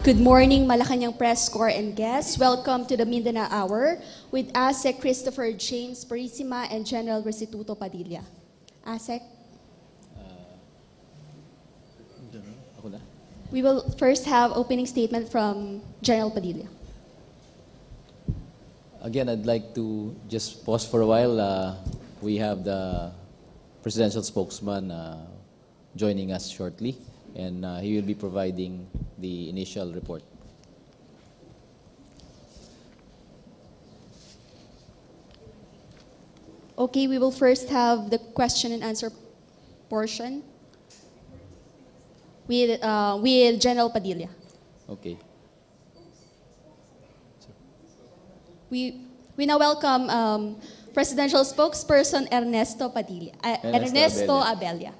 Good morning, Malacañang Press Corps and guests. Welcome to the Mindanao Hour with ASEC Christopher James Parissima and General Restituto Padilla. ASEC? We will first have opening statement from General Padilla. Again, I'd like to just pause for a while. We have the presidential spokesman joining us shortly, and he will be providing the initial report. Okay, we will first have the question and answer portion with General Padilla. Okay. We now welcome Presidential Spokesperson Ernesto Padilla. Ernesto Abella.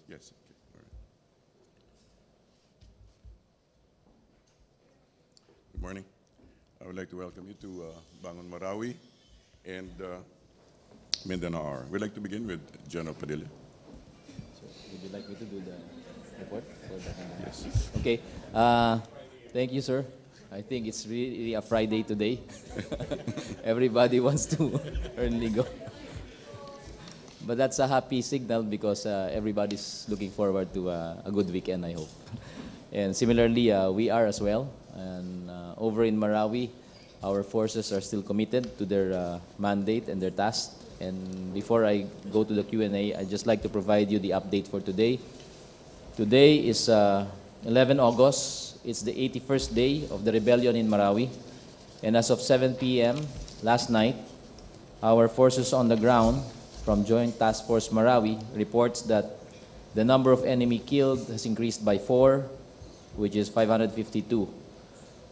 Yes. Okay. All right. Good morning. I would like to welcome you to Bangon Marawi and Mindanao Hour. We'd like to begin with General Padilla. So, would you like me to do the report? Yes. Okay. Thank you, sir. I think it's really a Friday today. Everybody wants to early go. But that's a happy signal because everybody's looking forward to a good weekend, I hope. And similarly, we are as well. And over in Marawi, our forces are still committed to their mandate and their task. And before I go to the Q&A, I'd just like to provide you the update for today. Today is 11 August. It's the 81st day of the rebellion in Marawi. And as of 7 p.m. last night, our forces on the ground from Joint Task Force Marawi reports that the number of enemy killed has increased by 4, which is 552.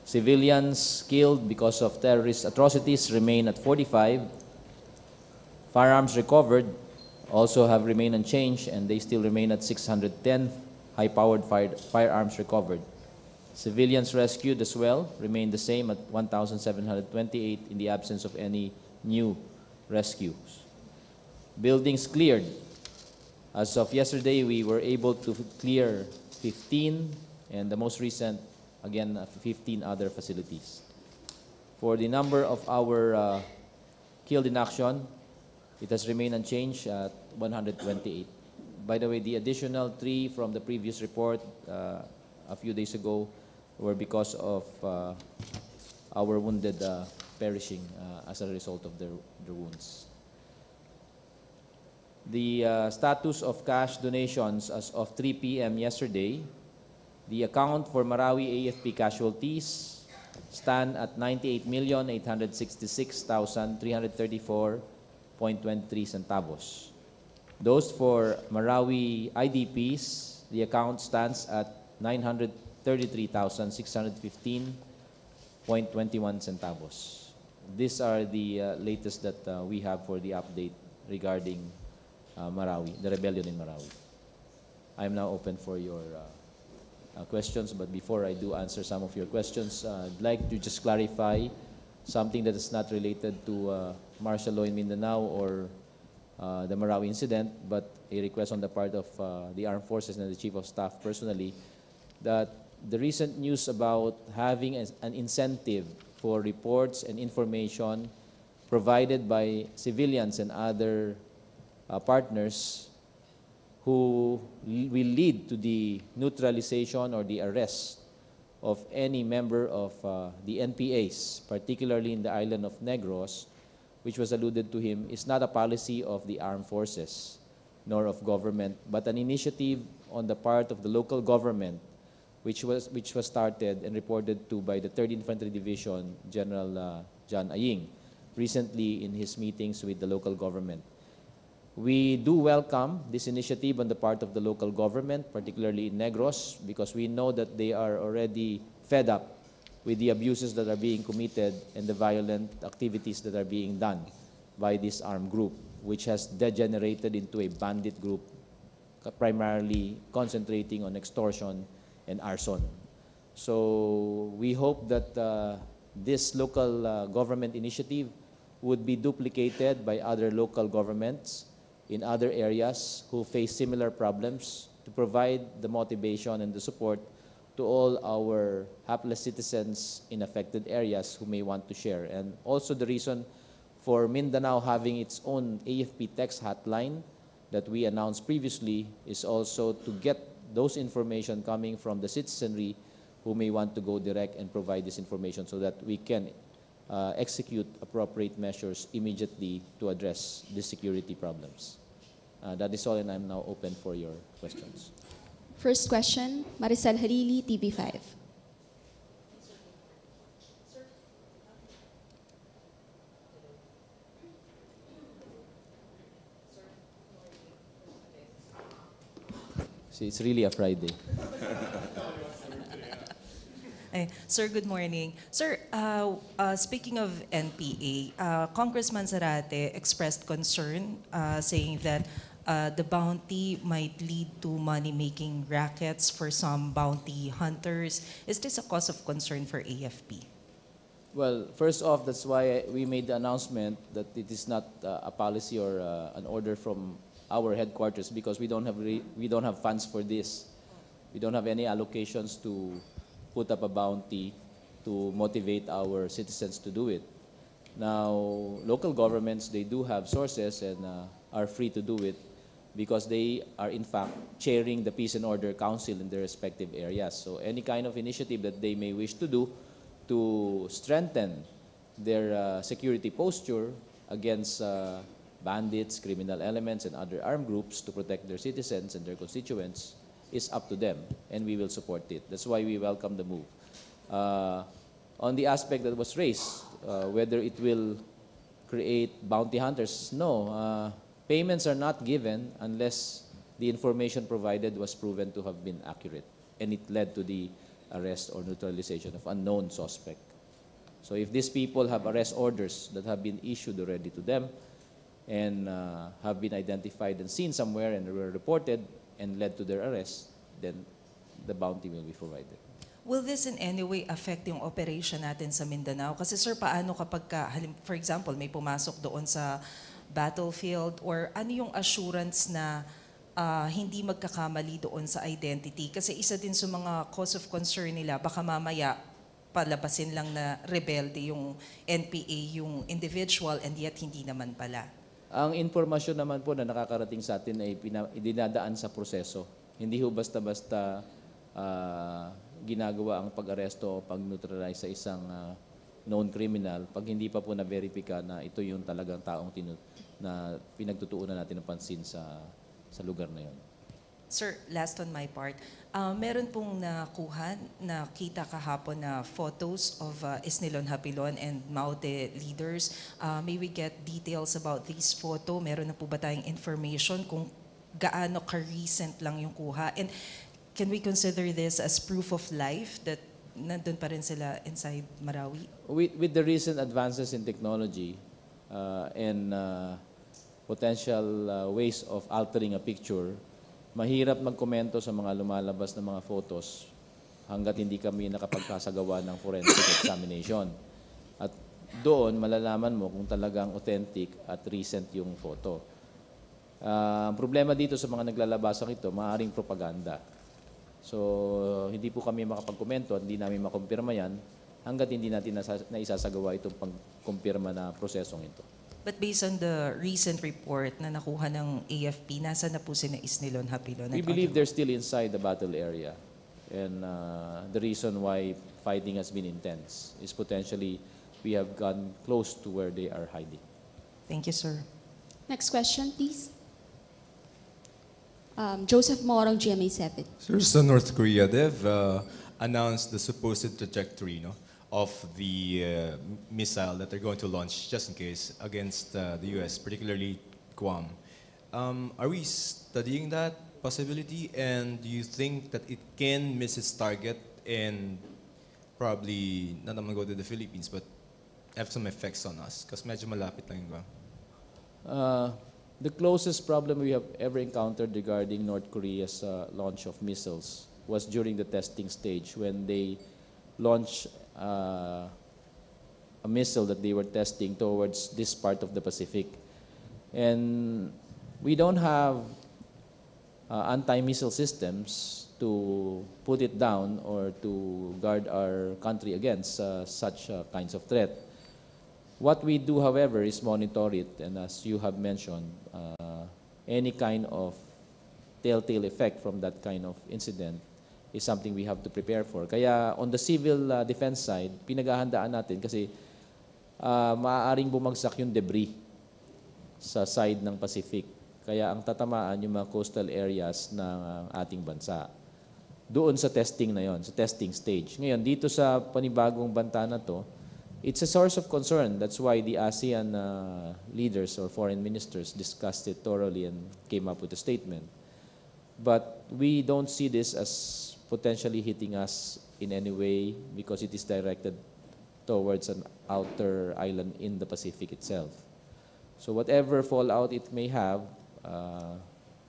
Civilians killed because of terrorist atrocities remain at 45. Firearms recovered also have remained unchanged, and they still remain at 610 high-powered firearms recovered. Civilians rescued as well remain the same at 1,728 in the absence of any new rescues. Buildings cleared. As of yesterday, we were able to clear 15, and the most recent, again, 15 other facilities. For the number of our killed in action, it has remained unchanged at 128. By the way, the additional 3 from the previous report a few days ago were because of our wounded perishing as a result of their wounds. The status of cash donations as of 3 p.m. yesterday, the account for Marawi AFP casualties stand at 98,866,334.23 centavos. Those for Marawi IDPs, the account stands at 933,615.21 centavos. These are the latest that we have for the update regarding Marawi, the rebellion in Marawi. I'm now open for your questions, but before I do answer some of your questions, I'd like to just clarify something that is not related to martial law in Mindanao or the Marawi incident, but a request on the part of the armed forces and the Chief of Staff personally, that the recent news about having an incentive for reports and information provided by civilians and other partners who will lead to the neutralization or the arrest of any member of the NPAs, particularly in the island of Negros, which was alluded to him, is not a policy of the armed forces nor of government, but an initiative on the part of the local government, which was started and reported to by the 3rd Infantry Division General John Aying recently in his meetings with the local government. We do welcome this initiative on the part of the local government, particularly in Negros, because we know that they are already fed up with the abuses that are being committed and the violent activities that are being done by this armed group, which has degenerated into a bandit group primarily concentrating on extortion and arson. So we hope that this local government initiative would be duplicated by other local governments in other areas who face similar problems to provide the motivation and the support to all our hapless citizens in affected areas who may want to share. And also the reason for Mindanao having its own AFP text hotline that we announced previously is also to get those information coming from the citizenry who may want to go direct and provide this information so that we can execute appropriate measures immediately to address the security problems. That is all, and I'm now open for your questions. First question, Maricel Halili, TV5. See, it's really a Friday. Sir, good morning. Sir, speaking of NPA, Congressman Zarate expressed concern saying that the bounty might lead to money-making rackets for some bounty hunters. Is this a cause of concern for AFP? Well, first off, that's why we made the announcement that it is not a policy or an order from our headquarters because we don't have funds for this. We don't have any allocations to put up a bounty to motivate our citizens to do it. Now, local governments, they do have sources and are free to do it because they are in fact chairing the Peace and Order Council in their respective areas. So any kind of initiative that they may wish to do to strengthen their security posture against bandits, criminal elements, and other armed groups to protect their citizens and their constituents is up to them, and we will support it. That's why we welcome the move. On the aspect that was raised, whether it will create bounty hunters, no. Payments are not given unless the information provided was proven to have been accurate, and it led to the arrest or neutralization of unknown suspect. So if these people have arrest orders that have been issued already to them and have been identified and seen somewhere and were reported and led to their arrest, then the bounty will be provided. Will this in any way affect yung operation natin sa Mindanao? Kasi sir, paano kapag, for example, may pumasok doon sa battlefield or ano yung assurance na hindi magkakamali doon sa identity? Kasi isa din sa mga cause of concern nila, baka mamaya palabasin lang na rebelde yung NPA, yung individual, and yet hindi naman pala. Ang informasyon naman po na nakakarating sa atin ay dinadaan sa proseso. Hindi ho basta-basta ginagawa ang pag-aresto o pag-neutralize sa isang known criminal pag hindi pa po na-verify na ito yung talagang taong na pinagtutuunan natin ng pansin sa lugar na yun. Sir, last on my part, meron pong nakita kahapon na photos of Isnilon Hapilon and Maute leaders. May we get details about these photo? Meron na po ba tayong information kung gaano ka-recent lang yung kuha? And can we consider this as proof of life that nandun pa rin sila inside Marawi? With the recent advances in technology and potential ways of altering a picture, mahirap magkomento sa mga lumalabas na mga photos hanggat hindi kami nakapagkasagawa ng forensic examination. At doon, malalaman mo kung talagang authentic at recent yung photo. Ang problema dito sa mga naglalabasang ito, maaaring propaganda. So, hindi po kami makapagkomento at hindi namin makumpirma yan hanggat hindi natin naisasagawa itong pagkumpirma na prosesong ito. But based on the recent report na nakuha ng AFP, nasa na po sina Isnilon Hapilon? We believe they're still inside the battle area. And the reason why fighting has been intense is potentially we have gone close to where they are hiding. Thank you, sir. Next question, please. Joseph Morong, GMA7. Sir, sa North Korea, they've announced the supposed trajectory of the missile that they're going to launch, just in case, against the US, particularly Guam. Are we studying that possibility, and do you think that it can miss its target and probably not naman go to the Philippines, but have some effects on us? Because medyo malapit lang yun ba? The closest problem we have ever encountered regarding North Korea's launch of missiles was during the testing stage when they launched a missile that they were testing towards this part of the Pacific. And we don't have anti-missile systems to put it down or to guard our country against such kinds of threat. What we do, however, is monitor it, and as you have mentioned, any kind of telltale effect from that kind of incident is something we have to prepare for. Kaya on the civil defense side, pinaghahandaan natin kasi maaaring bumagsak yung debris sa side ng Pacific. Kaya ang tatamaan yung mga coastal areas ng ating bansa. Doon sa testing na yon, sa testing stage. Ngayon, dito sa panibagong banta na to, it's a source of concern. That's why the ASEAN leaders or foreign ministers discussed it thoroughly and came up with a statement. But we don't see this as potentially hitting us in any way because it is directed towards an outer island in the Pacific itself. So whatever fallout it may have,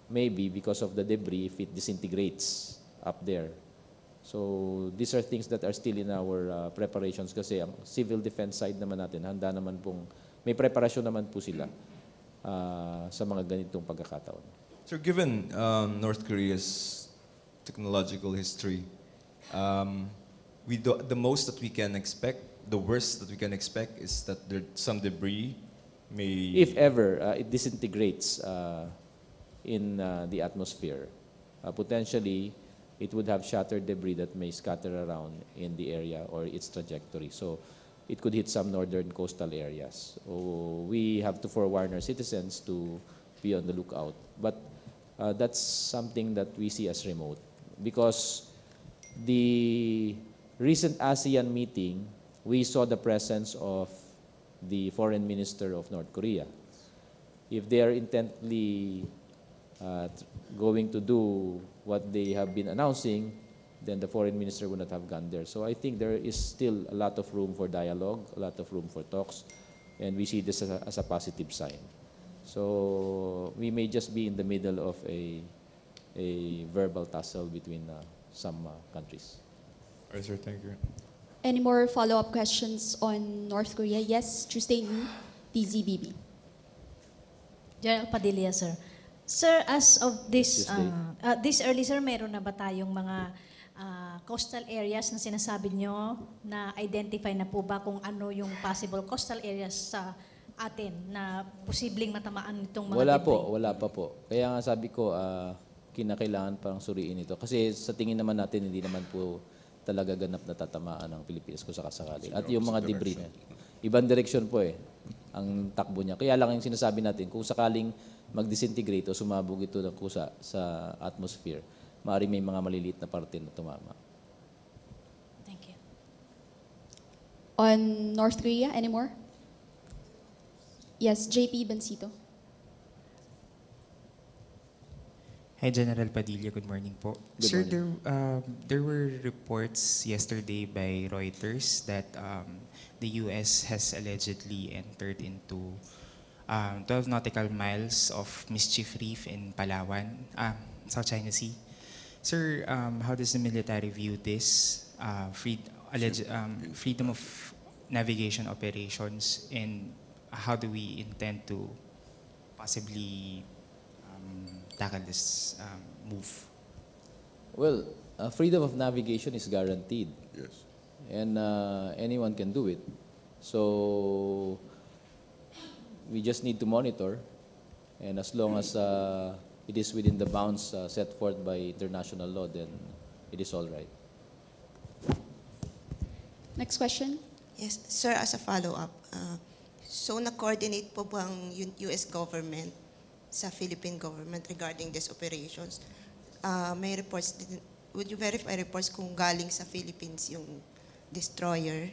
maybe because of the debris if it disintegrates up there. So these are things that are still in our preparations kasi ang civil defense side naman natin, handa naman pong, may preparasyon naman po sila sa mga ganitong pagkakataon. So given North Korea's technological history, the most that we can expect, the worst that we can expect is that there some debris may... If ever it disintegrates in the atmosphere, potentially it would have shattered debris that may scatter around in the area or its trajectory. So it could hit some northern coastal areas. So we have to forewarn our citizens to be on the lookout. But that's something that we see as remote because the recent ASEAN meeting, we saw the presence of the foreign minister of North Korea. If they are intently going to do what they have been announcing, then the foreign minister would not have gone there. So I think there is still a lot of room for dialogue, a lot of room for talks, and we see this as a positive sign. So we may just be in the middle of a verbal tussle between some countries. All right, sir, thank you. Any more follow-up questions on North Korea? Yes, Tristane, DZBB. General Padilla, sir. Sir, as of this Tuesday. this early, sir, meron na ba tayong mga coastal areas na sinasabi nyo na identify na po ba kung ano yung possible coastal areas sa atin na posibleng matamaan nitong mga debris? Wala pa po. Kaya nga sabi ko, kinakailangan parang suriin ito. Kasi sa tingin naman natin, hindi naman po talaga ganap na tatamaan ng Pilipinas kung sakasakali. At yung mga debris na, ibang direksyon po ang takbo niya. Kaya lang yung sinasabi natin, kung sakaling mag-disintegrate o sumabog ito ng kusa sa atmosphere, maaaring may mga maliliit na parte na tumama. Thank you. On North Korea, any more? Yes, JP Bancito. Hi, General Padilla. Good morning po. Good Sir, morning. there were reports yesterday by Reuters that the U.S. has allegedly entered into 12 nautical miles of mischief reef in Palawan, South China Sea. Sir, how does the military view this freedom of navigation operations, and how do we intend to possibly tackle this move? Well, freedom of navigation is guaranteed. Yes. And anyone can do it. So we just need to monitor, and as long as it is within the bounds set forth by international law, then it is all right. Next question. Yes, sir, as a follow-up, so na-coordinate po ba ang US government sa Philippine government regarding these operations? May reports, would you verify reports kung galing sa Philippines yung destroyer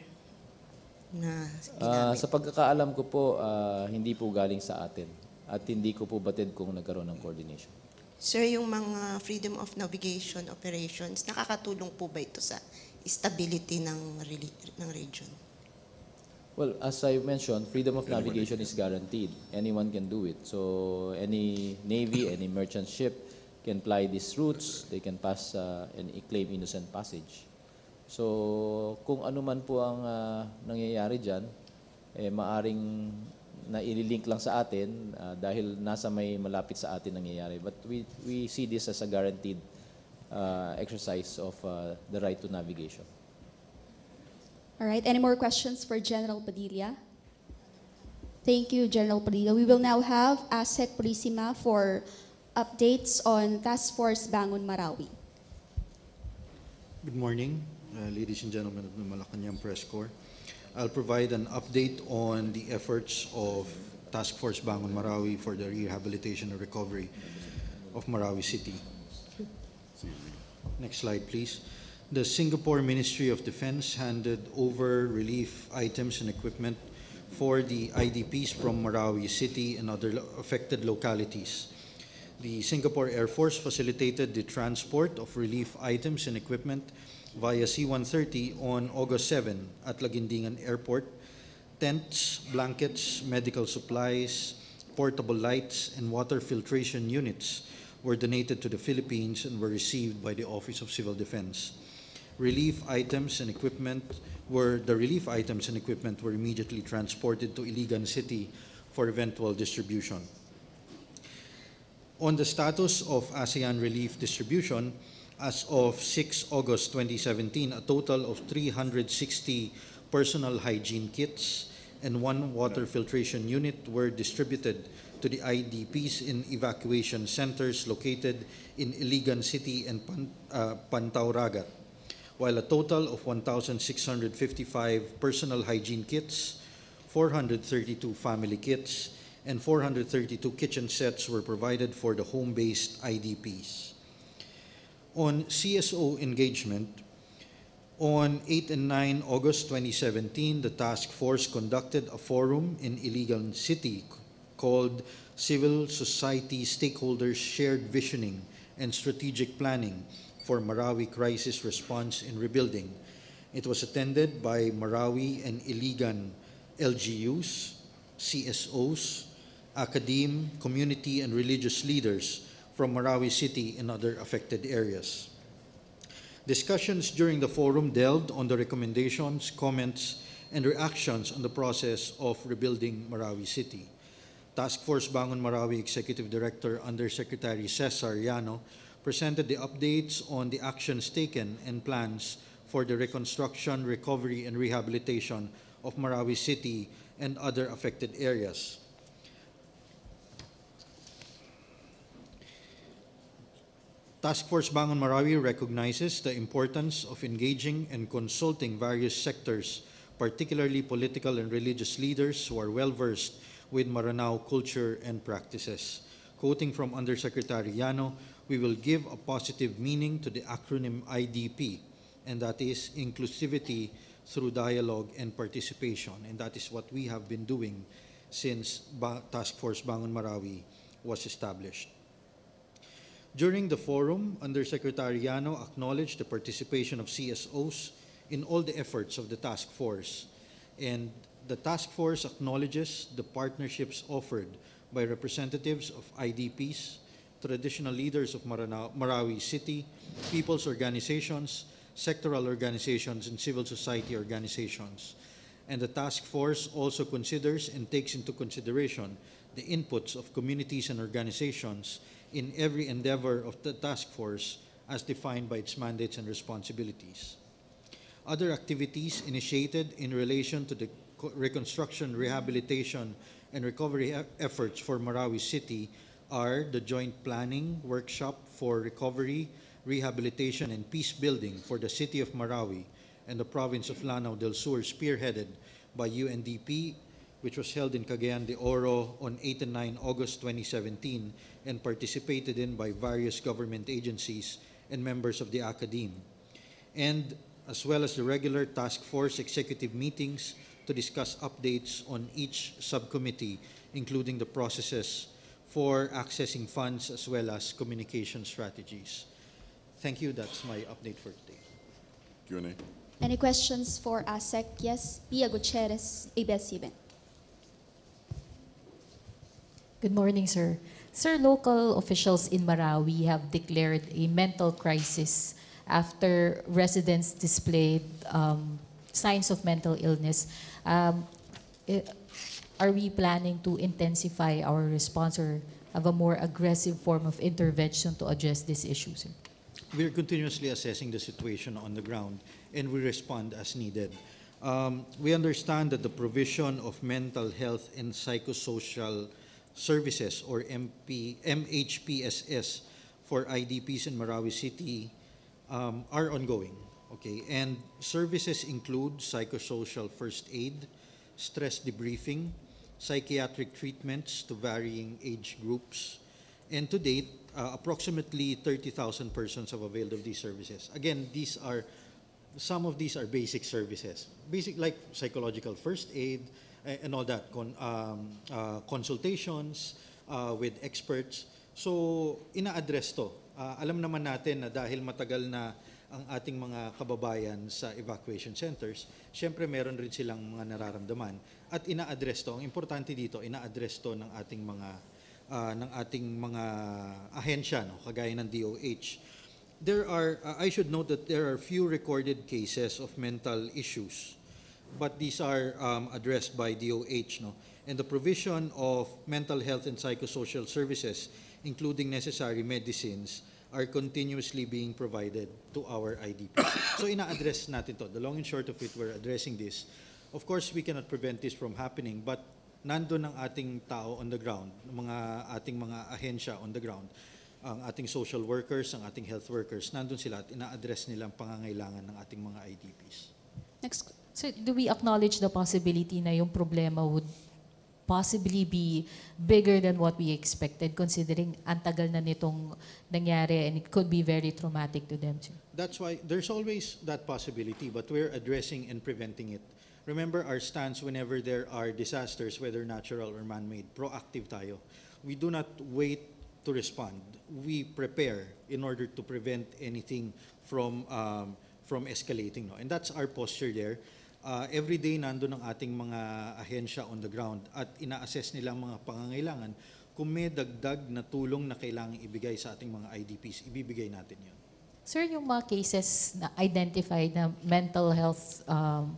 na ginamit? Sa pagkakaalam ko po, hindi po galing sa atin. At hindi ko po batid kung nagkaroon ng coordination. Sir, yung mga freedom of navigation operations, nakakatulong po ba ito sa stability ng region? Well, as I mentioned, freedom of navigation is guaranteed. Anyone can do it. So any navy, any merchant ship can ply these routes, they can pass and claim innocent passage. So kung ano man po ang nangyayari dyan, maaring naililink lang sa atin dahil nasa may malapit sa atin nangyayari. But we see this as a guaranteed exercise of the right to navigation. All right, any more questions for General Padilla? Thank you, General Padilla. We will now have ASEC Purisima for updates on Task Force Bangon Marawi. Good morning, ladies and gentlemen of the Malacañang Press Corps. I'll provide an update on the efforts of Task Force Bangon Marawi for the rehabilitation and recovery of Marawi City. Next slide, please. The Singapore Ministry of Defense handed over relief items and equipment for the IDPs from Marawi City and other affected localities. The Singapore Air Force facilitated the transport of relief items and equipment via C-130 on August 7 at Laguindingan Airport. Tents, blankets, medical supplies, portable lights, and water filtration units were donated to the Philippines and were received by the Office of Civil Defense. The relief items and equipment were immediately transported to Iligan City for eventual distribution. On the status of ASEAN relief distribution, as of 6 August 2017, a total of 360 personal hygiene kits and 1 water filtration unit were distributed to the IDPs in evacuation centers located in Iligan City and Pantauragat, while a total of 1,655 personal hygiene kits, 432 family kits, and 432 kitchen sets were provided for the home-based IDPs. On CSO engagement, on 8 and 9 August 2017, the task force conducted a forum in Iligan City called Civil Society Stakeholders Shared Visioning and Strategic Planning for Marawi Crisis Response and Rebuilding. It was attended by Marawi and Iligan LGUs, CSOs, academe, community, and religious leaders from Marawi City and other affected areas. Discussions during the forum delved on the recommendations, comments, and reactions on the process of rebuilding Marawi City. Task Force Bangon Marawi Executive Director Undersecretary Cesar Llano presented the updates on the actions taken and plans for the reconstruction, recovery, and rehabilitation of Marawi City and other affected areas. Task Force Bangon Marawi recognizes the importance of engaging and consulting various sectors, particularly political and religious leaders who are well-versed with Maranao culture and practices. Quoting from Undersecretary Llano, we will give a positive meaning to the acronym IDP, and that is inclusivity through dialogue and participation, and that is what we have been doing since Task Force Bangon Marawi was established. During the forum, Undersecretary Llano acknowledged the participation of CSOs in all the efforts of the task force, and the task force acknowledges the partnerships offered by representatives of IDPs, traditional leaders of Marawi City, people's organizations, sectoral organizations, and civil society organizations. And the task force also considers and takes into consideration the inputs of communities and organizations in every endeavor of the task force as defined by its mandates and responsibilities. Other activities initiated in relation to the reconstruction, rehabilitation, and recovery efforts for Marawi City are the joint planning workshop for recovery, rehabilitation, and peace building for the city of Marawi and the province of Lanao del Sur, spearheaded by UNDP, which was held in Cagayan de Oro on 8 and 9 August 2017 and participated in by various government agencies and members of the academe, and as well as the regular task force executive meetings to discuss updates on each subcommittee, including the processes for accessing funds as well as communication strategies. Thank you. That's my update for today. Q&A. Any questions for ASEC? Yes, Pia Gutierrez, ABS-CBN. Good morning, sir. Sir, local officials in Marawi have declared a mental crisis after residents displayed signs of mental illness. I- Are we planning to intensify our response or have a more aggressive form of intervention to address these issues? We're continuously assessing the situation on the ground, and we respond as needed. We understand that the provision of mental health and psychosocial services, or MHPSS, for IDPs in Marawi City are ongoing. Okay, and services include psychosocial first aid, stress debriefing, psychiatric treatments to varying age groups, and to date, approximately 30,000 persons have availed of these services. Again, some of these are basic services, basic like psychological first aid and all that, consultations with experts. So, ina-address to. Alam naman natin na dahil matagal na ang ating mga kababayan sa evacuation centers, syempre meron rin silang mga nararamdaman at ina-address to. Ang importante dito, ina-address to ng ating mga ahensya, no, kagaya ng DOH. I should note that there are few recorded cases of mental issues, but these are addressed by DOH, no? And the provision of mental health and psychosocial services, including necessary medicines, are continuously being provided to our IDPs. So ina-address natin to. The long and short of it, we're addressing this. Of course, we cannot prevent this from happening, but nandun ang ating tao on the ground, ating mga ahensya on the ground, ang ating social workers, ang ating health workers, nandun sila at ina-address nila ang pangangailangan ng ating mga IDPs. Next. So do we acknowledge the possibility na yung problema would possibly be bigger than what we expected, considering ang tagal na nitong nangyari and it could be very traumatic to them too? That's why there's always that possibility, but we're addressing and preventing it. Remember our stance whenever there are disasters, whether natural or man-made, proactive tayo. We do not wait to respond. We prepare in order to prevent anything from escalating. No? And that's our posture there. Every day nandun ang ating mga ahensya on the ground at ina-assess nila ang mga pangangailangan. Kung may dagdag na tulong na kailangang ibigay sa ating mga IDPs, ibibigay natin yun. Sir, yung mga cases na identified na mental health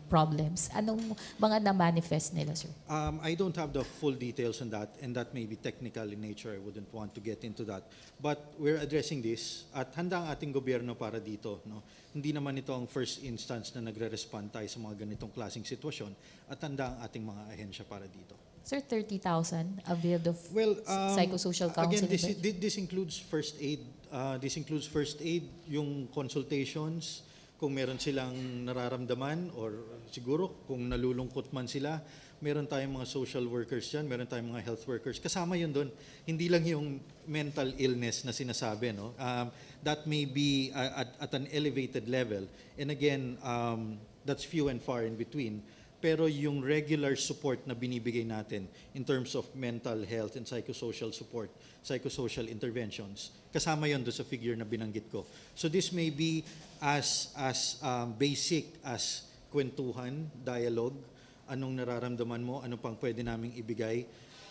problems, anong mga na-manifest nila, sir? I don't have the full details on that, and that may be technical in nature. I wouldn't want to get into that. But we're addressing this at handa ang ating gobyerno para dito. No? Hindi naman ito ang first instance na nagre-respond tayo sa mga ganitong klaseng sitwasyon at handa ang ating mga ahensya para dito. Sir, 30,000 availed of psychosocial again, counseling? this includes first aid. This includes first aid, yung consultations, kung meron silang nararamdaman or siguro kung nalulungkot man sila, meron tayong mga social workers dyan, meron tayong mga health workers. Kasama yun doon. Hindi lang yung mental illness na sinasabi. No? That may be at an elevated level. And again, that's few and far in between. Pero yung regular support na binibigay natin in terms of mental health and psychosocial support, psychosocial interventions, kasama yon doon sa figure na binanggit ko. So this may be as basic as kwentuhan, dialogue, anong nararamdaman mo, ano pang pwede naming ibigay,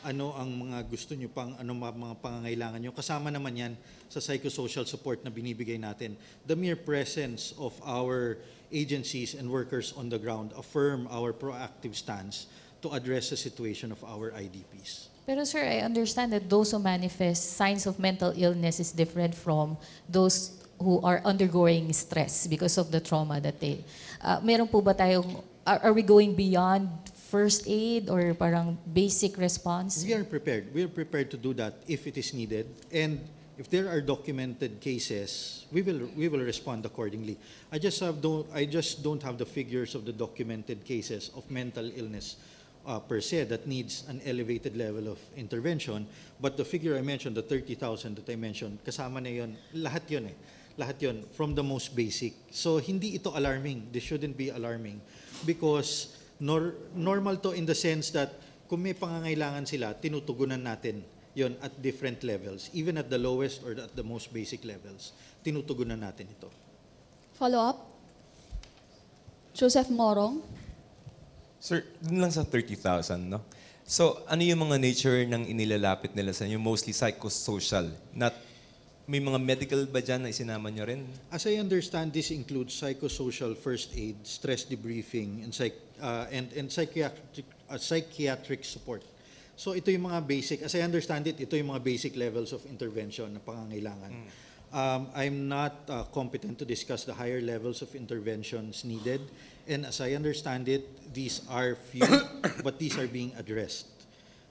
ano ang mga gusto nyo pang, ano mga pangangailangan nyo. Kasama naman yan sa psychosocial support na binibigay natin. The mere presence of our agencies and workers on the ground affirm our proactive stance to address the situation of our IDPs. Pero sir, I understand that those who manifest signs of mental illness is different from those who are undergoing stress because of the trauma that they... meron po ba tayong... Are we going beyond first aid or parang basic response? We are prepared. We are prepared to do that if it is needed. And if there are documented cases, we will respond accordingly. I just don't have the figures of the documented cases of mental illness per se that needs an elevated level of intervention. But the figure I mentioned, the 30,000 that I mentioned, kasama na yun, lahat yun eh. Lahat yun, from the most basic. So hindi ito alarming. This shouldn't be alarming. Because normal to in the sense that kung may pangangailangan sila, tinutugunan natin yon at different levels. Even at the lowest or at the most basic levels, tinutugunan natin ito. Follow-up? Joseph Morong? Sir, dun lang sa 30,000, no? So, ano yung mga nature ng inilalapit nila sa inyo? Mostly psychosocial. Not, may mga medical ba dyan na isinama nyo rin? As I understand, this includes psychosocial first aid, stress debriefing, and psychiatric support. So ito yung mga basic, as I understand it, ito yung mga basic levels of intervention na pangangailangan. I'm not competent to discuss the higher levels of interventions needed. And as I understand it, these are few, but these are being addressed.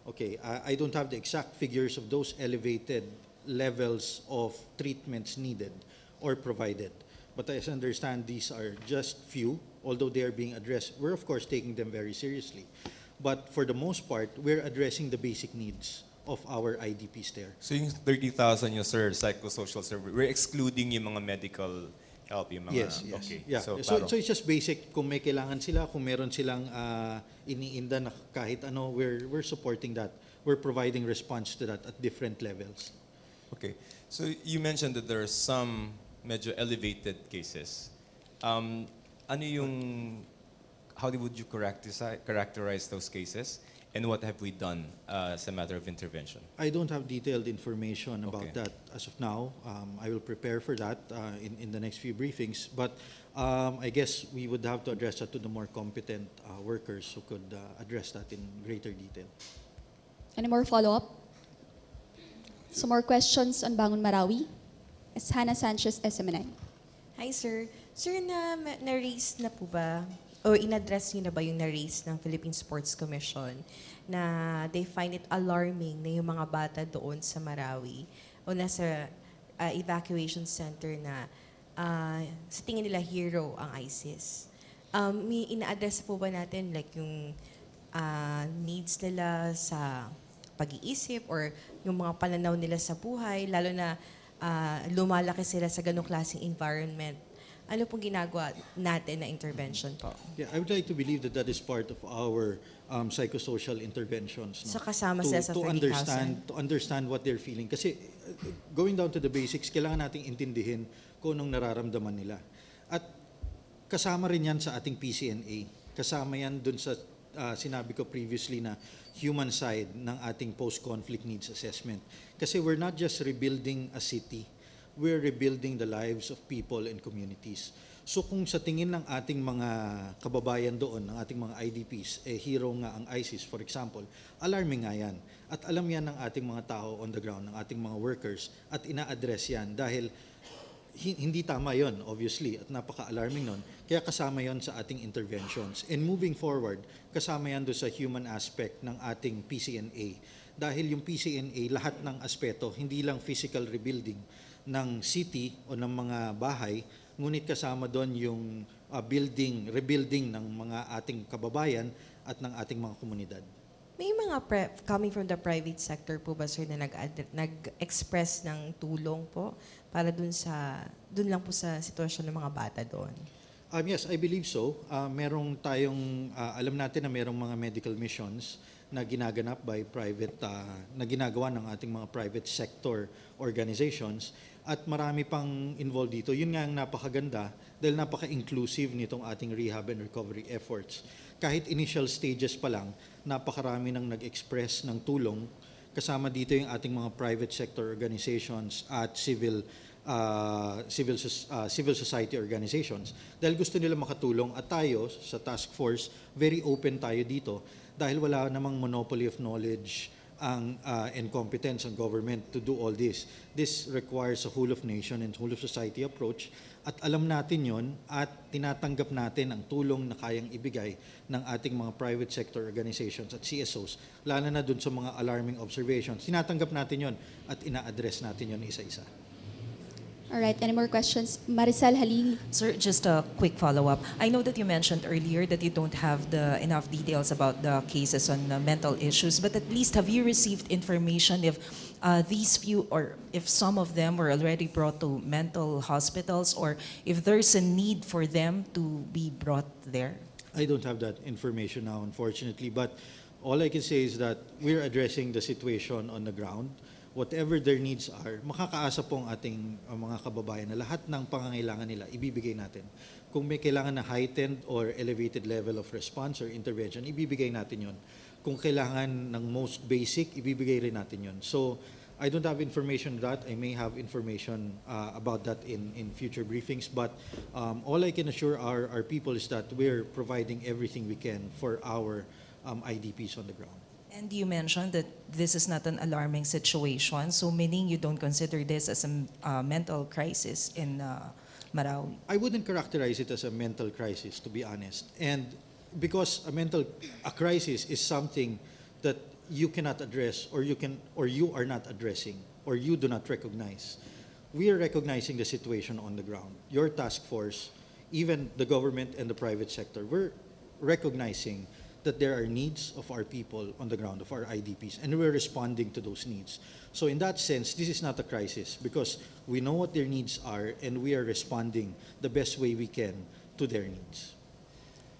Okay, I don't have the exact figures of those elevated levels of treatments needed or provided. But as I understand, these are just few, although they are being addressed. We're of course taking them very seriously. But for the most part, we're addressing the basic needs of our IDPs there. So yung 30,000 yung sir, psychosocial service, we're excluding yung mga medical help, yung mga... Yes. Okay. Yeah. So, So it's just basic. Kung may kailangan sila, kung meron silang iniinda na kahit ano, we're supporting that. We're providing response to that at different levels. okay. So you mentioned that there are some medyo elevated cases. Ano yung... How would you characterize those cases? And what have we done as a matter of intervention? I don't have detailed information about Okay. that as of now. I will prepare for that in the next few briefings. But I guess we would have to address that to the more competent workers who could address that in greater detail. Any more follow-up? So more questions on Bangon Marawi? Ms. Hannah Sanchez, SMNI. Hi, sir. Sir, na-raise na po ba, o in-address niyo na ba yung na-raise ng Philippine Sports Commission na they find it alarming na yung mga bata doon sa Marawi o nasa evacuation center na sa tingin nila hero ang ISIS? May ina-address po ba natin like yung needs nila sa pag-iisip or yung mga pananaw nila sa buhay, lalo na lumalaki sila sa ganong klaseng environment? Ano pong ginagawa natin na intervention po? Yeah, I would like to believe that that is part of our psychosocial interventions. So kasama sila sa 30,000? To understand what they're feeling. Kasi going down to the basics, kailangan nating intindihin kung anong nararamdaman nila. At kasama rin yan sa ating PCNA. Kasama yan dun sa sinabi ko previously na human side ng ating post-conflict needs assessment. Kasi we're not just rebuilding a city, we're rebuilding the lives of people and communities. So kung sa tingin ng ating mga kababayan doon, ng ating mga IDPs, hero nga ang ISIS, for example, alarming nga yan. At alam yan ng ating mga tao on the ground, ng ating mga workers, at ina-address yan dahil hindi tama yon, obviously, at napaka-alarming nun. Kaya kasama yon sa ating interventions. And moving forward, kasama yan doon sa human aspect ng ating PCNA. Dahil yung PCNA, lahat ng aspeto, hindi lang physical rebuilding ng city o ng mga bahay, ngunit kasama doon yung rebuilding ng mga ating kababayan at ng ating mga komunidad. May mga coming from the private sector po ba, sir, na nag-express ng tulong po para dun lang po sa sitwasyon ng mga bata doon? Yes, I believe so. Merong tayong, alam natin na merong mga medical missions na ginaganap by private, na ginagawa ng ating mga private sector organizations at marami pang involved dito. Yun nga ang napakaganda dahil napaka-inclusive nitong ating rehab and recovery efforts. Kahit initial stages pa lang, napakarami nang nag-express ng tulong. Kasama dito yung ating mga private sector organizations at civil society organizations dahil gusto nila makatulong at tayo sa task force, very open tayo dito dahil wala namang monopoly of knowledge and competence ng government to do all this. This requires a whole of nation and whole of society approach at alam natin yon at tinatanggap natin ang tulong na kayang ibigay ng ating mga private sector organizations at CSOs, lalo na dun sa mga alarming observations. Tinatanggap natin yon at ina-address natin yon isa-isa. All right, any more questions? Maricel Halili. Sir, just a quick follow-up. I know that you mentioned earlier that you don't have enough details about the cases on mental issues, but at least have you received information if these few or if some of them were already brought to mental hospitals or if there's a need for them to be brought there? I don't have that information now, unfortunately, but all I can say is that we're addressing the situation on the ground. Whatever their needs are, makakaasa po ang ating mga kababayan na lahat ng pangangailangan nila, ibibigay natin. Kung may kailangan na heightened or elevated level of response or intervention, ibibigay natin yon. kung kailangan ng most basic, ibibigay rin natin yun. So, I don't have information on that. I may have information about that in future briefings. But all I can assure our people is that we're providing everything we can for our IDPs on the ground. And you mentioned that this is not an alarming situation, so meaning you don't consider this as a mental crisis in Marawi? I wouldn't characterize it as a mental crisis, to be honest. And because a crisis is something that you cannot address, or you are not addressing, or you do not recognize. We are recognizing the situation on the ground. Your task force, even the government and the private sector, we're recognizing that there are needs of our people on the ground, of our IDPs, and we're responding to those needs. So in that sense, this is not a crisis because we know what their needs are and we are responding the best way we can to their needs.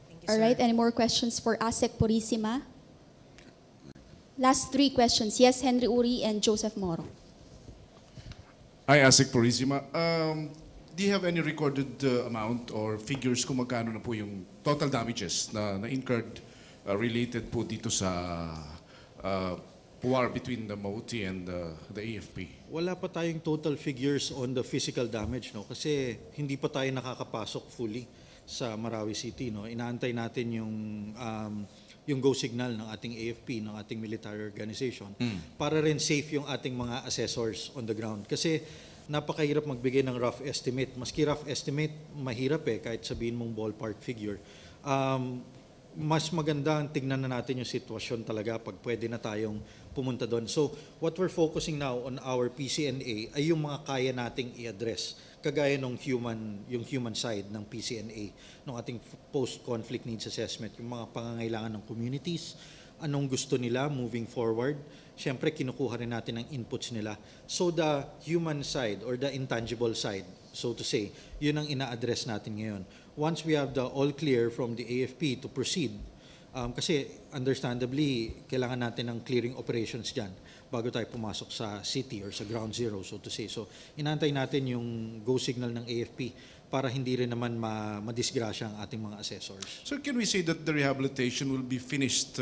Thank you, All sir. right, any more questions for ASEC Purisima? Last three questions. Yes, Henry Uri and Joseph Moro. Hi, Asik Purisima. Do you have any recorded amount or figures kung magkano na po yung total damages na incurred related po dito sa war between the MOTI and the AFP? Wala pa tayong total figures on the physical damage, no? Kasi hindi pa tayo nakakapasok fully sa Marawi City, no? Inaantay natin yung go signal ng ating AFP, ng ating military organization, para rin safe yung ating mga assessors on the ground. Kasi napakahirap magbigay ng rough estimate. Maski rough estimate, mahirap kahit sabihin mong ballpark figure. Mas maganda ang tignan na natin yung sitwasyon talaga pag pwede na tayong pumunta doon. So what we're focusing now on our PCNA ay yung mga kaya nating i-address, kagaya ng yung human side ng PCNA, ng ating post-conflict needs assessment, yung mga pangangailangan ng communities, anong gusto nila moving forward. Siyempre, kinukuha rin natin ang inputs nila. So the human side or the intangible side, so to say, yun ang ina-address natin ngayon. Once we have the all clear from the AFP to proceed, kasi understandably, kailangan natin ng clearing operations dyan bago tayo pumasok sa city or sa ground zero, so to say. So, inaantay natin yung go signal ng AFP para hindi rin naman madisgrasya ang ating mga assessors. So can we say that the rehabilitation will be finished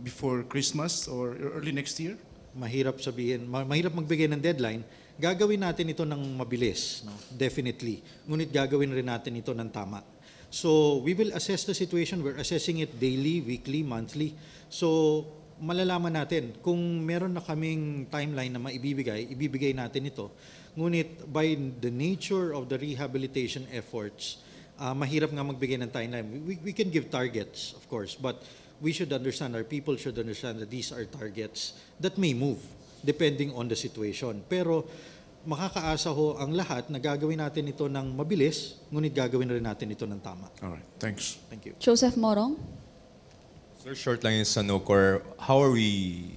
before Christmas or early next year? Mahirap sabihin, mahirap magbigay ng deadline. Gagawin natin ito ng mabilis, no? Definitely. Ngunit gagawin rin natin ito ng tama. So we will assess the situation. We're assessing it daily, weekly, monthly. So malalaman natin kung meron na kaming timeline na ibibigay natin ito. Ngunit by the nature of the rehabilitation efforts, mahirap nga magbigay ng timeline. We can give targets, of course, but we should understand, our people should understand that these are targets that may move depending on the situation. Pero makakaasa ho ang lahat na gagawin natin ito ng mabilis, ngunit gagawin rin natin ito ng tama. All right, thanks. Thank you. Joseph Morong. Sir, short lang yung sa NOCOR, how are we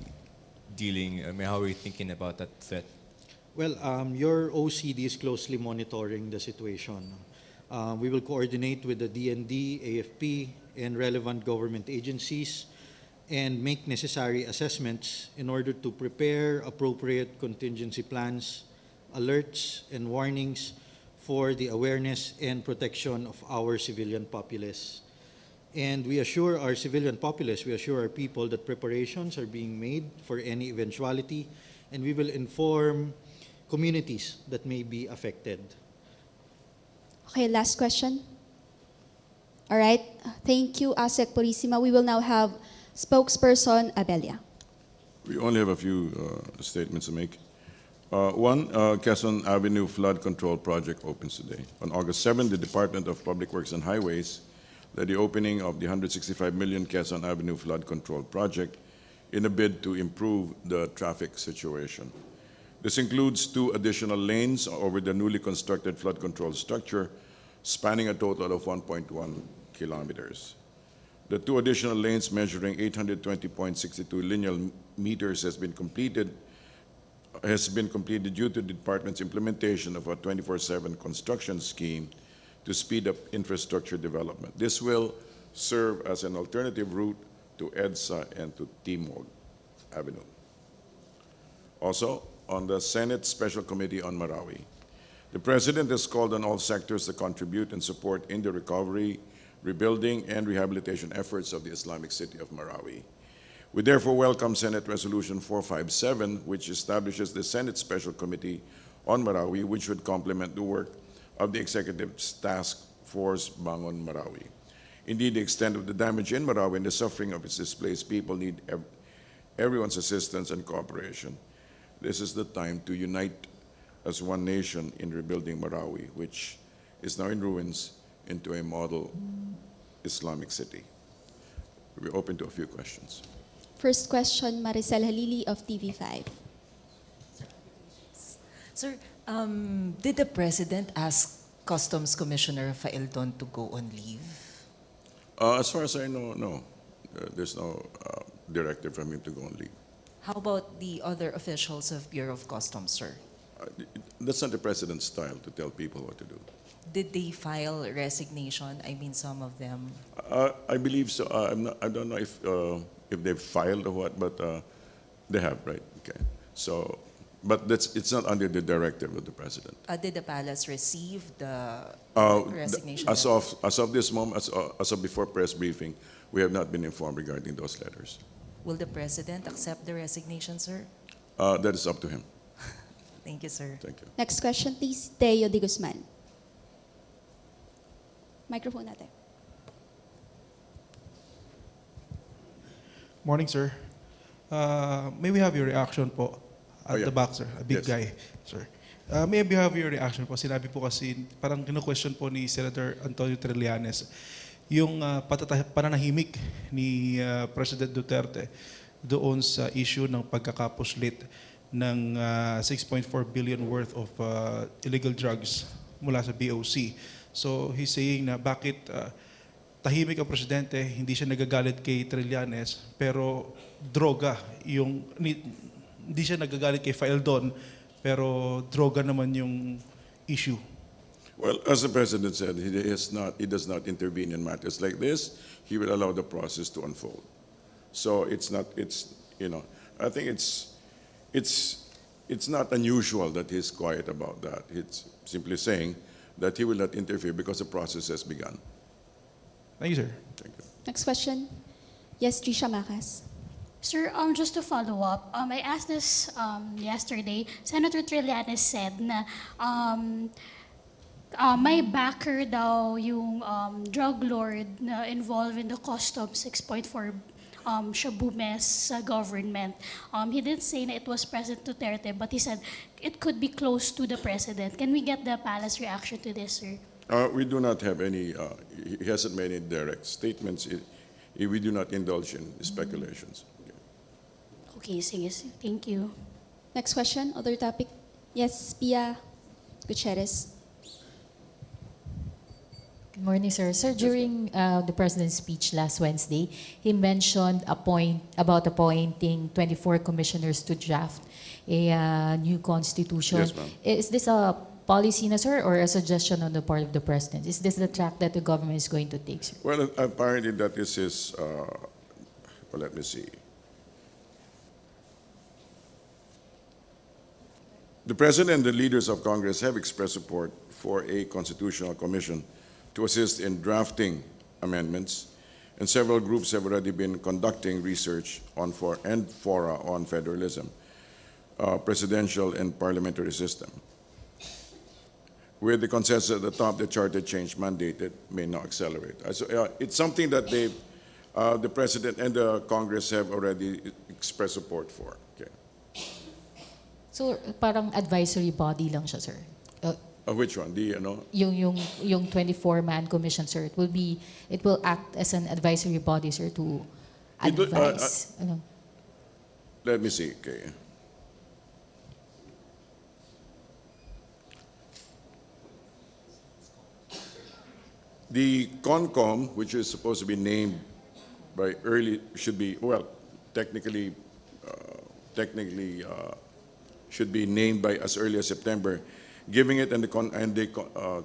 dealing, how are we thinking about that threat? Well, your OCD is closely monitoring the situation. We will coordinate with the DND, AFP, and relevant government agencies and make necessary assessments in order to prepare appropriate contingency plans, alerts, and warnings for the awareness and protection of our civilian populace. And we assure our civilian populace, we assure our people that preparations are being made for any eventuality, and we will inform communities that may be affected. Okay, last question. All right, thank you, ASEC Purisima. We will now have spokesperson Abelia. We only have a few statements to make. One, Quezon Avenue Flood Control Project opens today. On August 7, the Department of Public Works and Highways led the opening of the 165 million Quezon Avenue Flood Control Project in a bid to improve the traffic situation. This includes 2 additional lanes over the newly constructed flood control structure, spanning a total of 1.1 kilometers. The 2 additional lanes measuring 820.62 linear meters has been completed due to the department's implementation of a 24/7 construction scheme to speed up infrastructure development. This will serve as an alternative route to EDSA and to Timog Avenue. Also, on the Senate Special Committee on Marawi, the President has called on all sectors to contribute and support in the recovery, rebuilding, and rehabilitation efforts of the Islamic city of Marawi. We therefore welcome Senate Resolution 457, which establishes the Senate Special Committee on Marawi, which would complement the work of the Executive's Task Force Bangon Marawi. Indeed, the extent of the damage in Marawi and the suffering of its displaced people need everyone's assistance and cooperation. This is the time to unite as one nation in rebuilding Marawi, which is now in ruins, into a model Islamic city. We're open to a few questions. First question, Maricel Halili of TV5. Sir, did the President ask Customs Commissioner Faeldon to go on leave? As far as I know, no. There's no directive from him to go on leave. How about the other officials of Bureau of Customs, sir? That's not the President's style to tell people what to do. Did they file resignation? I mean, some of them. I believe so. I don't know if they've filed or what, but they have, right? Okay. So, but it's not under the directive of the President. Did the palace receive the resignation? As of this moment, as of before press briefing, we have not been informed regarding those letters. Will the President accept the resignation, sir? That is up to him. Thank you, sir. Thank you. Next question, please, Teo de Guzman. Microphone natin. Morning, sir. May we have your reaction po at yeah. the back, sir? A big Yes. guy, sir. May we have your reaction po? Sinabi po kasi, parang kinu-question po ni Senator Antonio Trillanes yung pananahimik ni President Duterte doon sa issue ng pagkakapuslit ng 6.4 billion worth of illegal drugs mula sa BOC. So he's saying na bakit tahimik ang presidente, hindi siya nagagalit kay Trillanes, pero droga yung hindi siya nagagalit kay Faeldon, pero droga naman yung issue. Well, as the President said, he does not intervene in matters like this. He will allow the process to unfold. So I think it's not unusual that he's quiet about that. It's simply saying that he will not interfere because the process has begun. Thank you, sir. Thank you. Next question. Yes, Trisha Macas. Sir, just to follow up, I asked this yesterday. Senator Trillanes said na may backer daw yung drug lord na involved in the customs 6.4 Shabumes sa government. He didn't say na it was President Duterte, but he said it could be close to the President. Can we get the palace reaction to this, sir? We do not have any, he hasn't made any direct statements. We do not indulge in speculations. Okay, sige. Thank you. Next question, other topic. Yes, Pia Gutierrez. Good morning, sir. Sir, during the President's speech last Wednesday, he mentioned about appointing 24 commissioners to draft a new constitution. Yes, ma'am. Is this a policy na, sir, or a suggestion on the part of the President? Is this the track that the government is going to take, sir? Well, apparently that is his, well, let me see. The President and the leaders of Congress have expressed support for a constitutional commission to assist in drafting amendments, and several groups have already been conducting research on fora on federalism, presidential and parliamentary system. With the consensus at the top, the charter change mandated may now accelerate. So, it's something that the President and the Congress have already expressed support for. Okay. So, parang advisory body lang siya, sir. Which one? Yung 24-man commission, sir. It will act as an advisory body, sir, to advise. Let me see. Okay. The CONCOM, which is supposed to be named by technically should be named by as early as September, giving it and the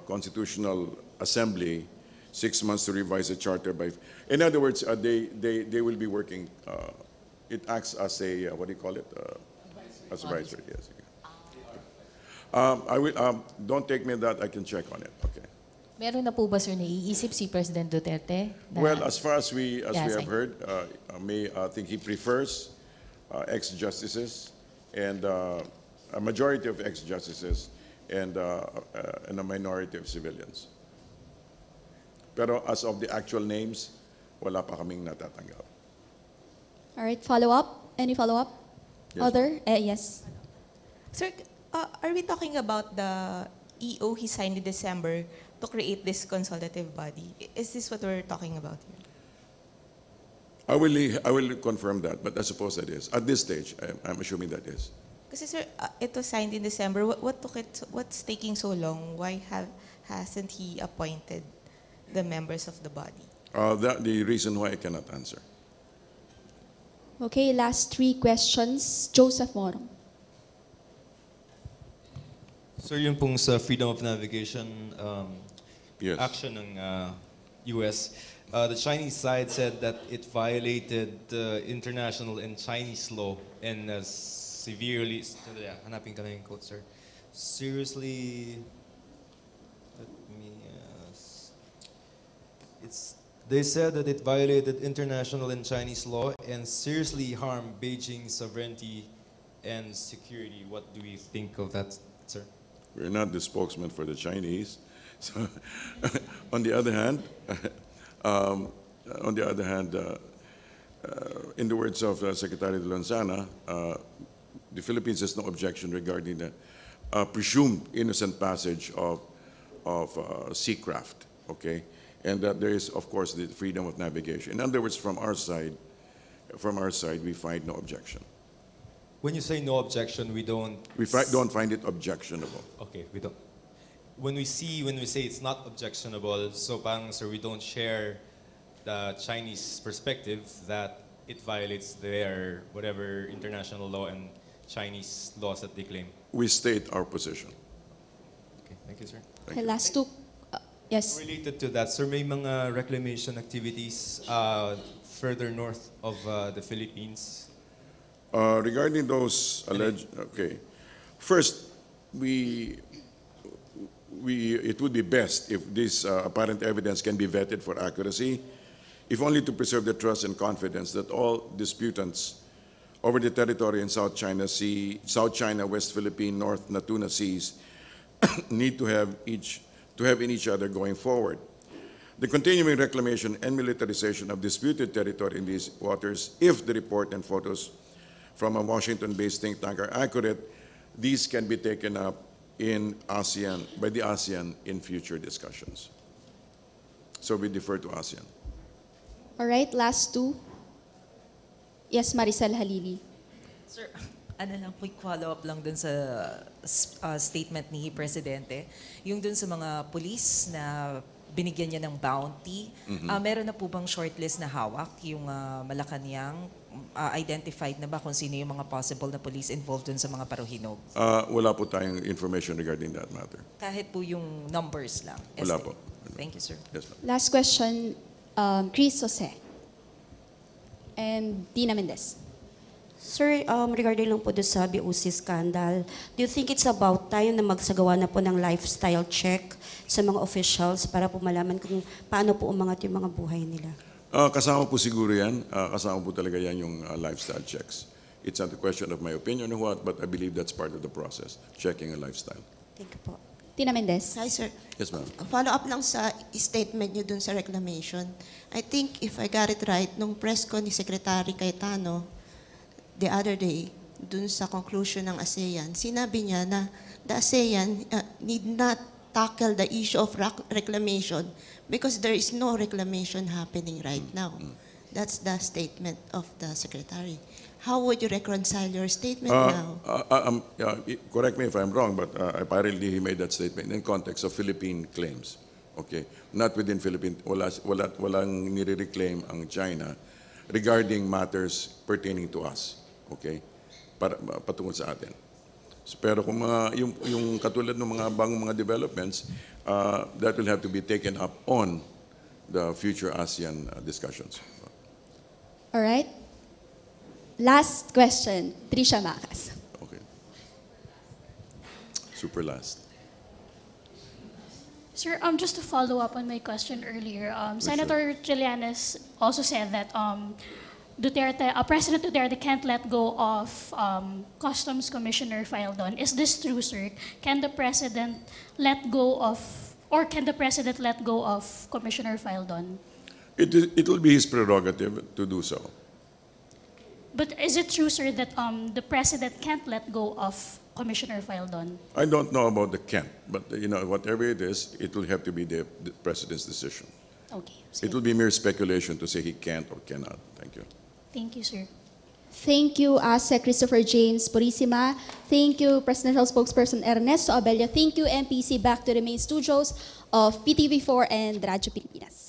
Constitutional Assembly 6 months to revise the charter by. In other words, they will be working. It acts as a what do you call it? As advisory. Yes. I will. Don't take me that. I can check on it. Okay. Meron na po ba, sir, naiisip si President Duterte? Na, Well, as far as we Yes, have heard, I think he prefers ex-justices and a majority of ex-justices and a minority of civilians. Pero as of the actual names, wala pa kaming natatanggap. All right, follow-up? Any follow-up? Yes. Other? Yes. Sir, are we talking about the EO he signed in December to create this consultative body? Is this what we're talking about here? I will confirm that, but I suppose that is. At this stage, I'm assuming that is. Kasi sir, it was signed in December. What's taking so long? Why hasn't he appointed the members of the body? That the reason why I cannot answer. Okay, last 3 questions. Joseph Morong. Sir, yung pong sa freedom of navigation Yes. action ng US, the Chinese side said that it violated international and Chinese law and severely, hanapin ka na yung quote, sir. Seriously, let me, they said that it violated international and Chinese law and seriously harmed Beijing's sovereignty and security. What do you think of that, sir? We're not the spokesman for the Chinese. So, on the other hand, in the words of Secretary de Lonsana, the Philippines has no objection regarding the presumed innocent passage of seacraft. Okay, and that there is, of course, the freedom of navigation. In other words, from our side, we find no objection. When you say no objection, we don't... Don't find it objectionable. Okay, we don't. When we say it's not objectionable, so parang, sir, we don't share the Chinese perspective that it violates their whatever international law and Chinese laws that they claim. We state our position. Okay, thank you, sir. Okay, last 2. Yes. Related to that, sir, may mga reclamation activities further north of the Philippines? Regarding those alleged, okay. First, it would be best if this apparent evidence can be vetted for accuracy, if only to preserve the trust and confidence that all disputants over the territory in South China Sea, South China, West Philippine, North Natuna Seas need to have in each other going forward. The continuing reclamation and militarization of disputed territory in these waters, if the report and photos from a Washington-based think tank are accurate, these can be taken up by the ASEAN in future discussions. So we defer to ASEAN. All right, last 2. Yes, Maricel Halili. Sir, quick follow-up lang dun sa statement ni Presidente. Yung dun sa mga police na binigyan niya ng bounty, meron na po bang shortlist na hawak yung Malacañang? Identified na ba kung sino yung mga possible na police involved dun sa mga paruhinog? Wala po tayong information regarding that matter. Kahit po yung numbers lang? Wala po. Thank you, sir. Yes, ma'am. Last question, Chris Jose. And Tina Mendez. Sir, regarding lang po doon sa BOC scandal, do you think it's about time na magsagawa na po ng lifestyle check sa mga officials para po malaman kung paano po umangat yung mga buhay nila? Kasama po siguro yan. Kasama po talaga yan yung lifestyle checks. It's not a question of my opinion or what, but I believe that's part of the process, checking a lifestyle. Thank you po. Tina Mendez. Hi, sir. Yes, ma'am. Follow up lang sa statement niyo dun sa reclamation. I think if I got it right, nung press ko ni Secretary Cayetano the other day, dun sa conclusion ng ASEAN, sinabi niya na the ASEAN need not tackle the issue of reclamation because there is no reclamation happening right now. That's the statement of the Secretary. How would you reconcile your statement now? Correct me if I'm wrong, but apparently he made that statement in context of Philippine claims. Okay, not within Philippines. Walang nire-reclaim ang China regarding matters pertaining to us. Okay, patungkol sa atin. So, pero kung yung katulad ng mga bagong mga developments, that will have to be taken up on the future ASEAN discussions. All right. Last question, Trisha Macas. Okay. Super last. Sir, just to follow up on my question earlier, Senator Trillanes also said that President Duterte can't let go of Customs Commissioner Fildon. Is this true, sir? Can the President let go of, or can the President let go of Commissioner Fildon? It will be his prerogative to do so. But is it true, sir, that the President can't let go of Commissioner Fildon? I don't know about the can't, but whatever it is, it will have to be the President's decision. Okay. It will be mere speculation to say he can't or cannot. Thank you. Thank you, sir. Thank you, ASEC Christopher James Purisima. Thank you, Presidential Spokesperson Ernesto Abella. Thank you, MPC. Back to the main studios of PTV4 and Radyo Pilipinas.